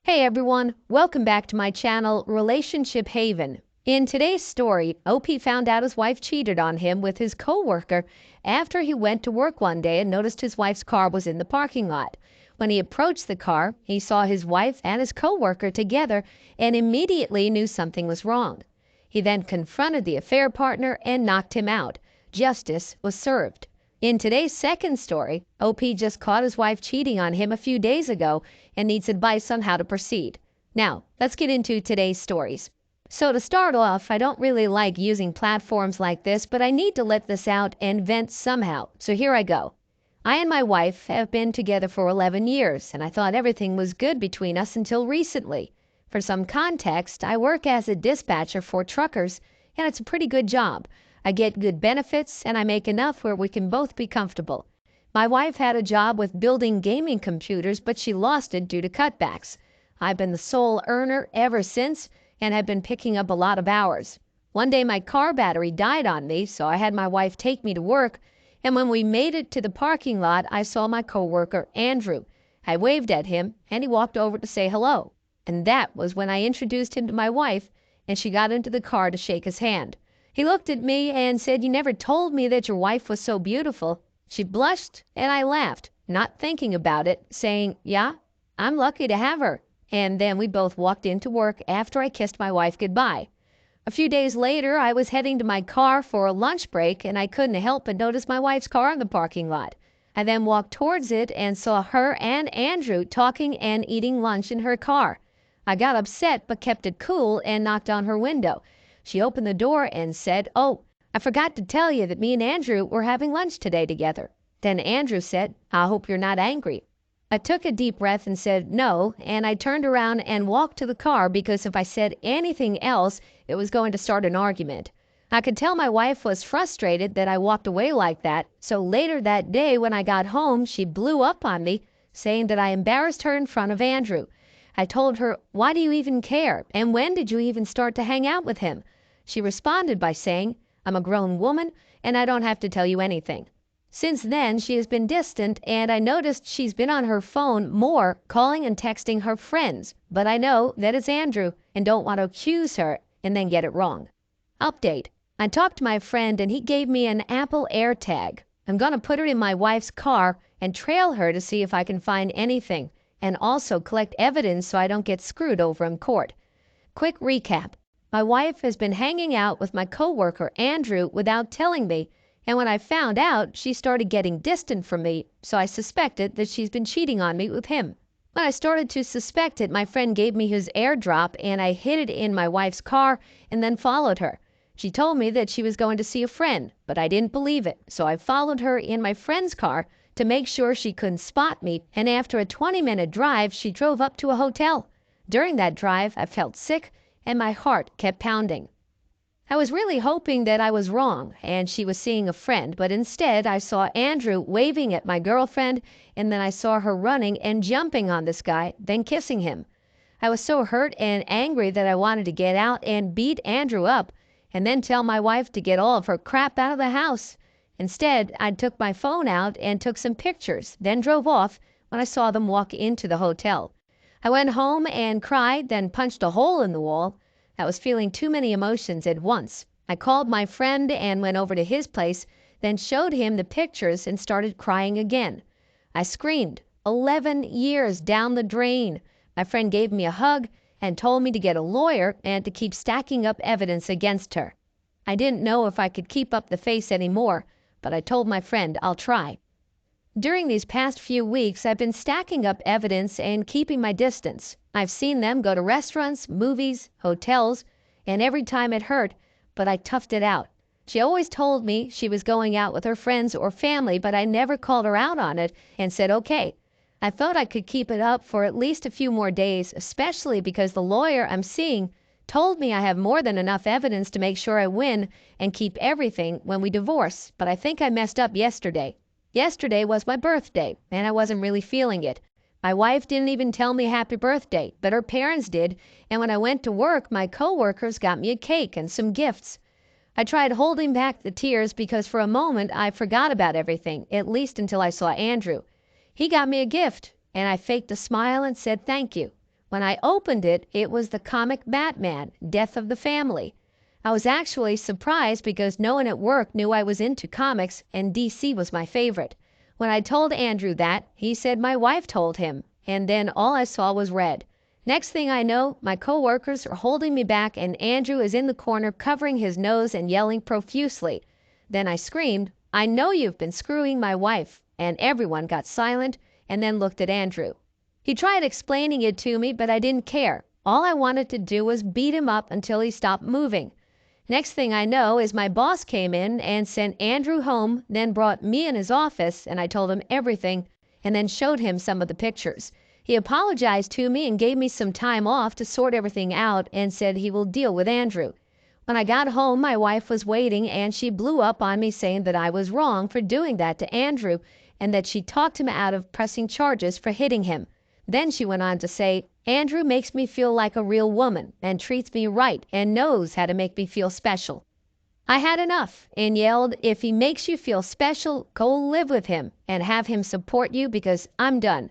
Hey everyone, welcome back to my channel, Relationship Haven. In today's story, OP found out his wife cheated on him with his coworker after he went to work one day and noticed his wife's car was in the parking lot. When he approached the car, he saw his wife and his coworker together and immediately knew something was wrong. He then confronted the affair partner and knocked him out. Justice was served. In today's second story, OP just caught his wife cheating on him a few days ago and needs advice on how to proceed. Now, let's get into today's stories. So to start off, I don't really like using platforms like this, but I need to let this out and vent somehow. So here I go. I and my wife have been together for 11 years, and I thought everything was good between us until recently. For some context, I work as a dispatcher for truckers, and it's a pretty good job. I get good benefits, and I make enough where we can both be comfortable. My wife had a job with building gaming computers, but she lost it due to cutbacks. I've been the sole earner ever since and have been picking up a lot of hours. One day my car battery died on me, so I had my wife take me to work, and when we made it to the parking lot, I saw my coworker, Andrew. I waved at him, and he walked over to say hello. And that was when I introduced him to my wife, and she got into the car to shake his hand. He looked at me and said, "You never told me that your wife was so beautiful." She blushed and I laughed, not thinking about it, saying, "Yeah, I'm lucky to have her." And then we both walked into work after I kissed my wife goodbye. A few days later, I was heading to my car for a lunch break and I couldn't help but notice my wife's car in the parking lot. I then walked towards it and saw her and Andrew talking and eating lunch in her car. I got upset but kept it cool and knocked on her window. She opened the door and said, "Oh, I forgot to tell you that me and Andrew were having lunch today together." Then Andrew said, "I hope you're not angry." I took a deep breath and said no, and I turned around and walked to the car because if I said anything else, it was going to start an argument. I could tell my wife was frustrated that I walked away like that, so later that day when I got home, she blew up on me, saying that I embarrassed her in front of Andrew. I told her, "Why do you even care? And when did you even start to hang out with him?" She responded by saying, "I'm a grown woman and I don't have to tell you anything." Since then, she has been distant and I noticed she's been on her phone more, calling and texting her friends. But I know that it's Andrew and don't want to accuse her and then get it wrong. Update. I talked to my friend and he gave me an Apple AirTag. I'm going to put it in my wife's car and trail her to see if I can find anything and also collect evidence so I don't get screwed over in court. Quick recap. My wife has been hanging out with my coworker, Andrew, without telling me, and when I found out, she started getting distant from me, so I suspected that she's been cheating on me with him. When I started to suspect it, my friend gave me his AirDrop, and I hid it in my wife's car and then followed her. She told me that she was going to see a friend, but I didn't believe it, so I followed her in my friend's car to make sure she couldn't spot me, and after a 20-minute drive, she drove up to a hotel. During that drive, I felt sick, and my heart kept pounding. I was really hoping that I was wrong and she was seeing a friend, but instead I saw Andrew waving at my girlfriend and then I saw her running and jumping on this guy, then kissing him. I was so hurt and angry that I wanted to get out and beat Andrew up and then tell my wife to get all of her crap out of the house. Instead, I took my phone out and took some pictures, then drove off when I saw them walk into the hotel. I went home and cried, then punched a hole in the wall. I was feeling too many emotions at once. I called my friend and went over to his place, then showed him the pictures and started crying again. I screamed, 11 years down the drain. My friend gave me a hug and told me to get a lawyer and to keep stacking up evidence against her. I didn't know if I could keep up the face anymore, but I told my friend I'll try. During these past few weeks, I've been stacking up evidence and keeping my distance. I've seen them go to restaurants, movies, hotels, and every time it hurt, but I toughed it out. She always told me she was going out with her friends or family, but I never called her out on it and said okay. I thought I could keep it up for at least a few more days, especially because the lawyer I'm seeing told me I have more than enough evidence to make sure I win and keep everything when we divorce, but I think I messed up yesterday. Yesterday was my birthday, and I wasn't really feeling it. My wife didn't even tell me happy birthday, but her parents did, and when I went to work, my coworkers got me a cake and some gifts. I tried holding back the tears because for a moment I forgot about everything, at least until I saw Andrew. He got me a gift, and I faked a smile and said thank you. When I opened it, it was the comic Batman, Death of the Family. I was actually surprised because no one at work knew I was into comics and DC was my favorite. When I told Andrew that, he said my wife told him, and then all I saw was red. Next thing I know, my coworkers are holding me back and Andrew is in the corner covering his nose and yelling profusely. Then I screamed, "I know you've been screwing my wife," and everyone got silent and then looked at Andrew. He tried explaining it to me, but I didn't care. All I wanted to do was beat him up until he stopped moving. Next thing I know is my boss came in and sent Andrew home, then brought me in his office and I told him everything and then showed him some of the pictures. He apologized to me and gave me some time off to sort everything out and said he will deal with Andrew. When I got home, my wife was waiting and she blew up on me saying that I was wrong for doing that to Andrew and that she talked him out of pressing charges for hitting him. Then she went on to say, "Andrew makes me feel like a real woman and treats me right and knows how to make me feel special." I had enough and yelled, "If he makes you feel special, go live with him and have him support you because I'm done."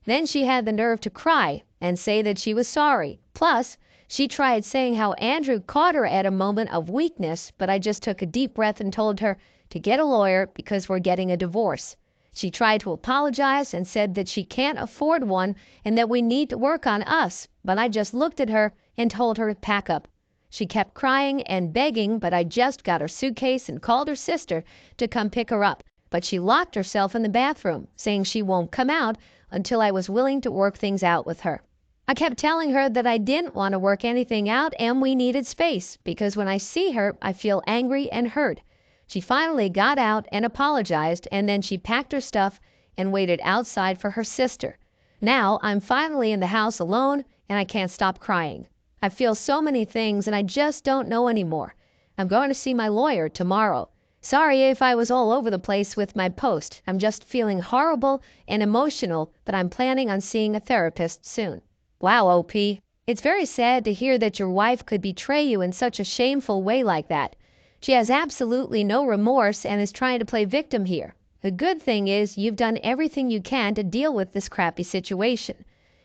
Then she had the nerve to cry and say that she was sorry. Plus, she tried saying how Andrew caught her at a moment of weakness, but I just took a deep breath and told her to get a lawyer because we're getting a divorce. She tried to apologize and said that she can't afford one and that we need to work on us, but I just looked at her and told her to pack up. She kept crying and begging, but I just got her suitcase and called her sister to come pick her up. But she locked herself in the bathroom, saying she won't come out until I was willing to work things out with her. I kept telling her that I didn't want to work anything out and we needed space because when I see her, I feel angry and hurt. She finally got out and apologized, and then she packed her stuff and waited outside for her sister. Now I'm finally in the house alone and I can't stop crying. I feel so many things and I just don't know anymore. I'm going to see my lawyer tomorrow. Sorry if I was all over the place with my post. I'm just feeling horrible and emotional, but I'm planning on seeing a therapist soon. Wow, OP. It's very sad to hear that your wife could betray you in such a shameful way like that. She has absolutely no remorse and is trying to play victim here. The good thing is you've done everything you can to deal with this crappy situation.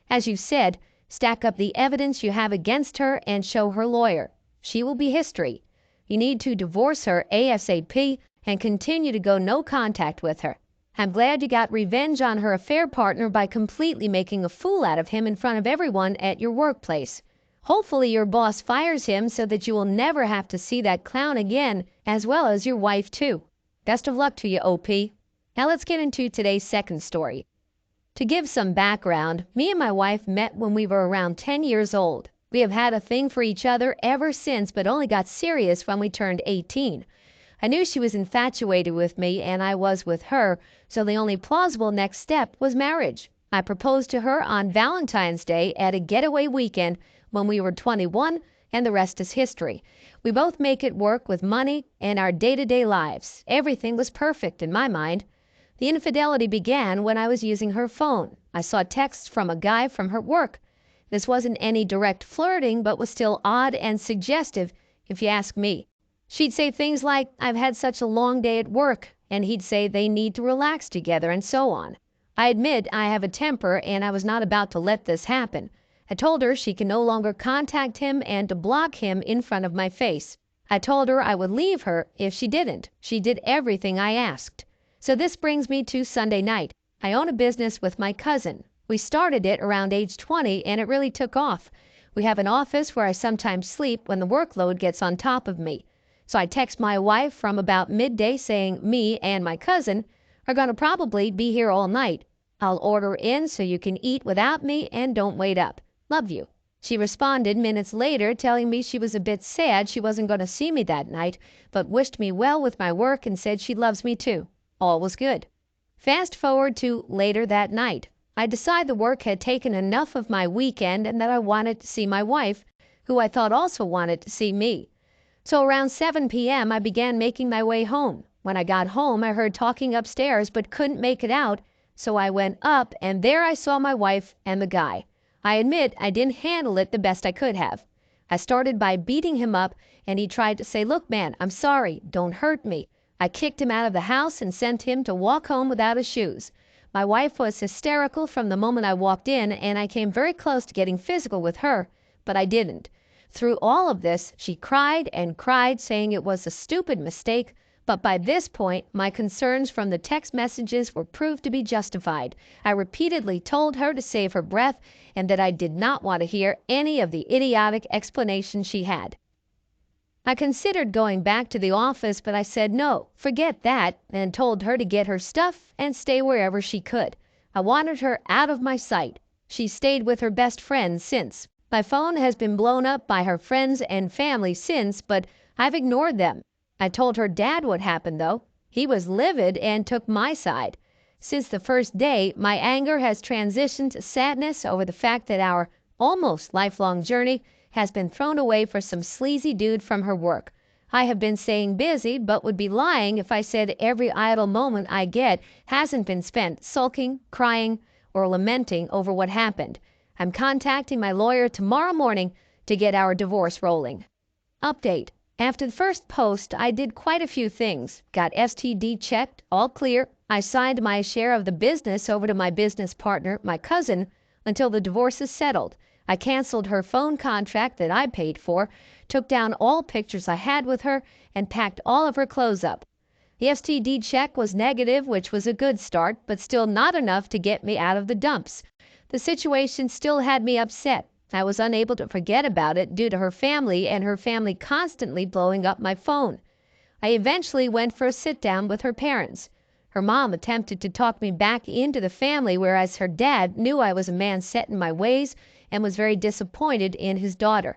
As you said, stack up the evidence you have against her and show her lawyer. She will be history. You need to divorce her ASAP and continue to go no contact with her. I'm glad you got revenge on her affair partner by completely making a fool out of him in front of everyone at your workplace. Hopefully your boss fires him so that you will never have to see that clown again, as well as your wife too. Best of luck to you, OP. Now let's get into today's second story. To give some background, me and my wife met when we were around 10 years old. We have had a thing for each other ever since, but only got serious when we turned 18. I knew she was infatuated with me and I was with her, so the only plausible next step was marriage. I proposed to her on Valentine's Day at a getaway weekend when we were 21, and the rest is history. We both make it work with money and our day-to-day lives. Everything was perfect in my mind. The infidelity began when I was using her phone. I saw texts from a guy from her work. This wasn't any direct flirting, but was still odd and suggestive, if you ask me. She'd say things like, "I've had such a long day at work," and he'd say they need to relax together, and so on. I admit I have a temper, and I was not about to let this happen. I told her she can no longer contact him and to block him in front of my face. I told her I would leave her if she didn't. She did everything I asked. So this brings me to Sunday night. I own a business with my cousin. We started it around age 20 and it really took off. We have an office where I sometimes sleep when the workload gets on top of me. So I text my wife from about midday saying me and my cousin are going to probably be here all night. I'll order in so you can eat without me and don't wait up. Love you. She responded minutes later telling me she was a bit sad she wasn't going to see me that night, but wished me well with my work and said she loves me too. All was good. Fast forward to later that night. I decided the work had taken enough of my weekend and that I wanted to see my wife, who I thought also wanted to see me. So around 7 p.m. I began making my way home. When I got home, I heard talking upstairs but couldn't make it out, so I went up and there I saw my wife and the guy. I admit I didn't handle it the best I could have. I started by beating him up and he tried to say, "Look, man, I'm sorry. Don't hurt me." I kicked him out of the house and sent him to walk home without his shoes. My wife was hysterical from the moment I walked in, and I came very close to getting physical with her, but I didn't. Through all of this, she cried and cried, saying it was a stupid mistake, but by this point, my concerns from the text messages were proved to be justified. I repeatedly told her to save her breath and that I did not want to hear any of the idiotic explanations she had. I considered going back to the office, but I said no, forget that, and told her to get her stuff and stay wherever she could. I wanted her out of my sight. She stayed with her best friend since. My phone has been blown up by her friends and family since, but I've ignored them. I told her dad what happened though. He was livid and took my side. Since the first day, my anger has transitioned to sadness over the fact that our almost lifelong journey has been thrown away for some sleazy dude from her work. I have been staying busy, but would be lying if I said every idle moment I get hasn't been spent sulking, crying, or lamenting over what happened. I'm contacting my lawyer tomorrow morning to get our divorce rolling. Update. After the first post, I did quite a few things. Got STD checked, all clear. I signed my share of the business over to my business partner, my cousin, until the divorce is settled. I canceled her phone contract that I paid for, took down all pictures I had with her, and packed all of her clothes up. The STD check was negative, which was a good start, but still not enough to get me out of the dumps. The situation still had me upset. I was unable to forget about it due to her family and her family constantly blowing up my phone. I eventually went for a sit-down with her parents. Her mom attempted to talk me back into the family, whereas her dad knew I was a man set in my ways and was very disappointed in his daughter.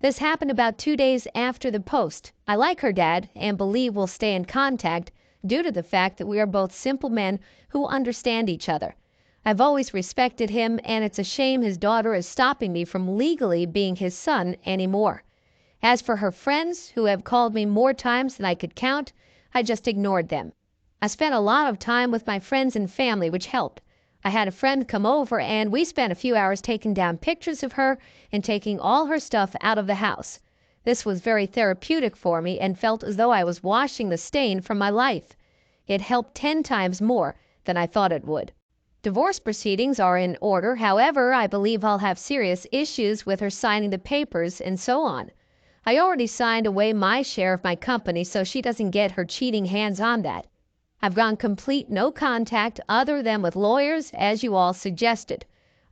This happened about 2 days after the post. I like her dad and believe we'll stay in contact due to the fact that we are both simple men who understand each other. I've always respected him, and it's a shame his daughter is stopping me from legally being his son anymore. As for her friends, who have called me more times than I could count, I just ignored them. I spent a lot of time with my friends and family, which helped. I had a friend come over and we spent a few hours taking down pictures of her and taking all her stuff out of the house. This was very therapeutic for me and felt as though I was washing the stain from my life. It helped 10 times more than I thought it would. Divorce proceedings are in order. However, I believe I'll have serious issues with her signing the papers and so on. I already signed away my share of my company, so she doesn't get her cheating hands on that. I've gone complete no contact other than with lawyers, as you all suggested.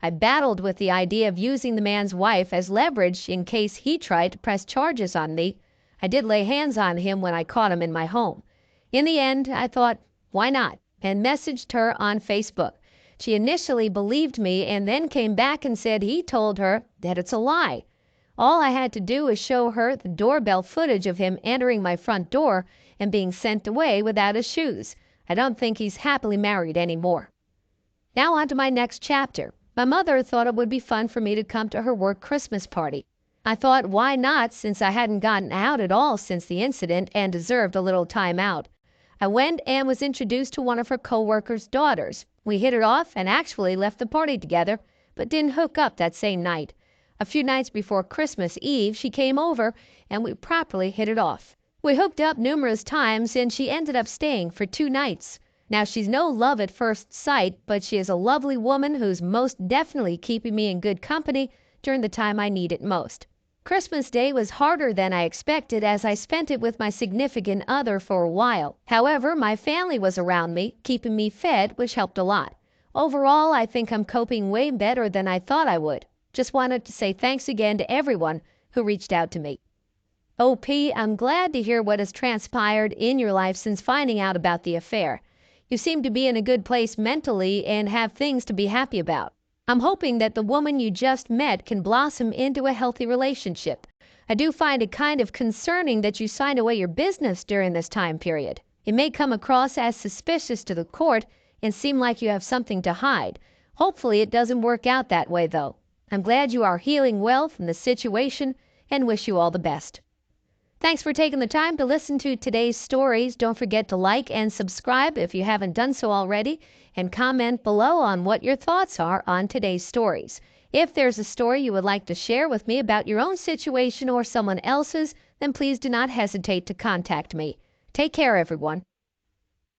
I battled with the idea of using the man's wife as leverage in case he tried to press charges on me. I did lay hands on him when I caught him in my home. In the end, I thought, why not? And messaged her on Facebook. She initially believed me and then came back and said he told her that it's a lie. All I had to do was show her the doorbell footage of him entering my front door and being sent away without his shoes. I don't think he's happily married anymore. Now on to my next chapter. My mother thought it would be fun for me to come to her work Christmas party. I thought, why not, since I hadn't gotten out at all since the incident and deserved a little time out. I went and was introduced to one of her co-workers' daughters. We hit it off and actually left the party together, but didn't hook up that same night. A few nights before Christmas Eve, she came over and we properly hit it off. We hooked up numerous times and she ended up staying for 2 nights. Now she's no love at first sight, but she is a lovely woman who's most definitely keeping me in good company during the time I need it most. Christmas Day was harder than I expected as I spent it with my significant other for a while. However, my family was around me, keeping me fed, which helped a lot. Overall, I think I'm coping way better than I thought I would. Just wanted to say thanks again to everyone who reached out to me. OP, I'm glad to hear what has transpired in your life since finding out about the affair. You seem to be in a good place mentally and have things to be happy about. I'm hoping that the woman you just met can blossom into a healthy relationship. I do find it kind of concerning that you signed away your business during this time period. It may come across as suspicious to the court and seem like you have something to hide. Hopefully it doesn't work out that way though. I'm glad you are healing well from the situation and wish you all the best. Thanks for taking the time to listen to today's stories. Don't forget to like and subscribe if you haven't done so already, and comment below on what your thoughts are on today's stories. If there's a story you would like to share with me about your own situation or someone else's, then please do not hesitate to contact me. Take care, everyone.